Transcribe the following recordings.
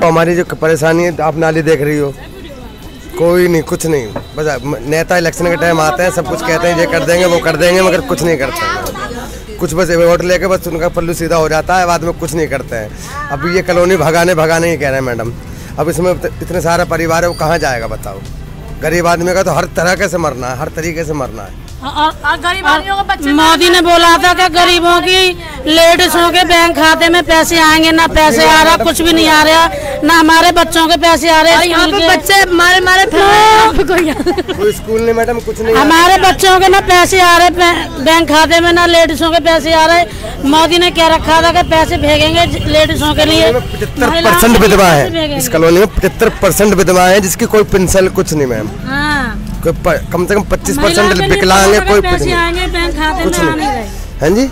हमारी जो परेशानी है, आप नाली देख रही हो, कोई नहीं, कुछ नहीं। बस नेता इलेक्शन के टाइम आते हैं, सब कुछ कहते हैं ये कर देंगे वो कर देंगे, मगर कुछ नहीं करते। कुछ बस वोट लेके बस उनका पल्लू सीधा हो जाता है, बाद में कुछ नहीं करते हैं। अब ये कॉलोनी भगाने ही कह रहे हैं मैडम। अब इसमें इतने सारे परिवार है, वो कहाँ जाएगा बताओ। गरीब आदमी का तो हर तरह से मरना है, हर तरीके से मरना है। मोदी ने बोला था कि गरीबों की लेडीजों के बैंक खाते में पैसे आएंगे, ना पैसे आ रहा, कुछ भी नहीं आ रहा, ना हमारे बच्चों के पैसे आ रहे हैं। यहाँ पे बच्चे मारे कोई स्कूल नहीं मैडम, कुछ नहीं। हमारे बच्चों के ना पैसे आ रहे बैंक खाते में, ना लेडीजों के पैसे आ रहे। मोदी ने क्या रखा था कि पैसे भेजेंगे लेडीजों के लिए। 75% विधवा है इस कॉलोनी में, 75% विधवा है, जिसकी कोई पेंशन कुछ नहीं मैम। कम से कम 25% विकलांग है, कोई कुछ नहीं। हाँ जी,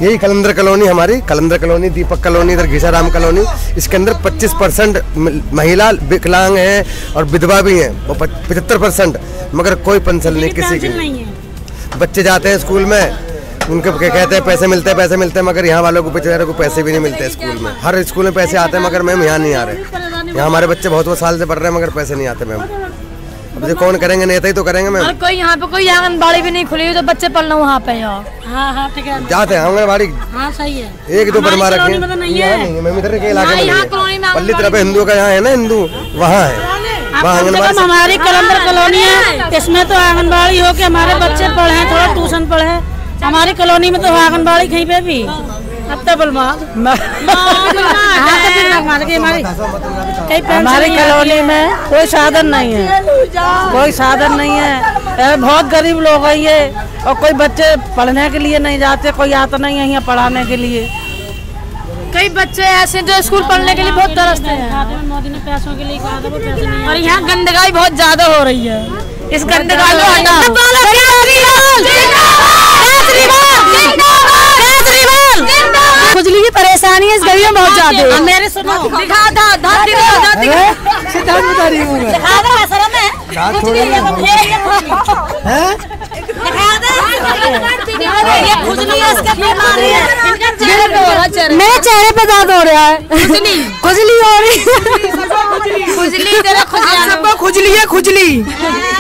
यही कलंदर कॉलोनी, हमारी कलंदर कॉलोनी, दीपक कॉलोनी, इधर घिसाराम कॉलोनी, इसके अंदर 25% महिला विकलांग है और विधवा भी है, वो 75%, मगर कोई पेंशन नहीं किसी की। बच्चे जाते हैं स्कूल में, उनके कहते हैं पैसे मिलते हैं, मगर यहाँ वालों को बेचारे को पैसे भी नहीं मिलते। स्कूल में हर स्कूल में पैसे आते हैं, मगर मैम यहाँ नहीं आ रहे। यहाँ हमारे बच्चे बहुत साल से पढ़ रहे हैं, मगर पैसे नहीं आते मैम। अब जो कौन करेंगे, नेता ही तो करेंगे मैम। कोई यहाँ पे कोई आंगनबाड़ी भी नहीं खुली हुई, तो बच्चे पढ़ना वहाँ पे। हाँ ठीक है, जाते हैं आंगनबाड़ी। हाँ सही है, एक दो बनवा रखे हैं मैम, इधर के इलाके में पल्ली तरफ हिंदू का यहाँ है ना, हिंदू वहाँ है, वहाँ आंगनबाड़ी। हमारी कलंदर कॉलोनी है, इसमें तो आंगनबाड़ी हो के हमारे बच्चे पढ़े, थोड़ा ट्यूशन पढ़े। हमारी कॉलोनी में तो आंगनबाड़ी कहीं पे भी हमारी कॉलोनी में कोई साधन नहीं है, कोई साधन नहीं है। बहुत गरीब लोग हैं ये, और कोई बच्चे पढ़ने के लिए नहीं जाते, कोई आता नहीं है यहाँ पढ़ाने के लिए। कई बच्चे ऐसे जो स्कूल पढ़ने के लिए बहुत तरसते हैं। मोदी ने पैसों के लिए कहा था, वो पैसे नहीं। और यहाँ गंदगाई बहुत ज्यादा हो रही है, इस गंदगाई को खुजली की परेशानी है इस गली में बहुत ज्यादा। मेरे सुनो, दिखा दो मेरे चेहरे पे दर्द हो रहा है, खुजली हो रही सबको खुजली है, खुजली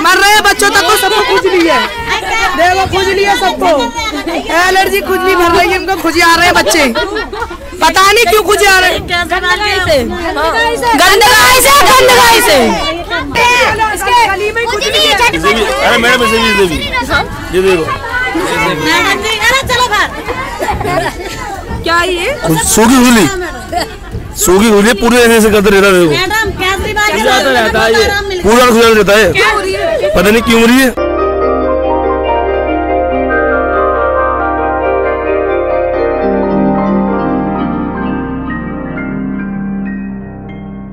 मर रहे हैं बच्चों तक को, सबको खुजली है, देखो खुजली है सबको, एलर्जी खुजली भर रही है इनको, खुजी आ रहे हैं बच्चे, पता नहीं क्यों खुजी आ रहे हैं। गंदगाई से अरे मैडम ये देखो, क्या ये सूखी खुजली पूरे ऐसे करते रहता है, देखो पूरा खुजल रहता है, पता नहीं क्यों हो रही है।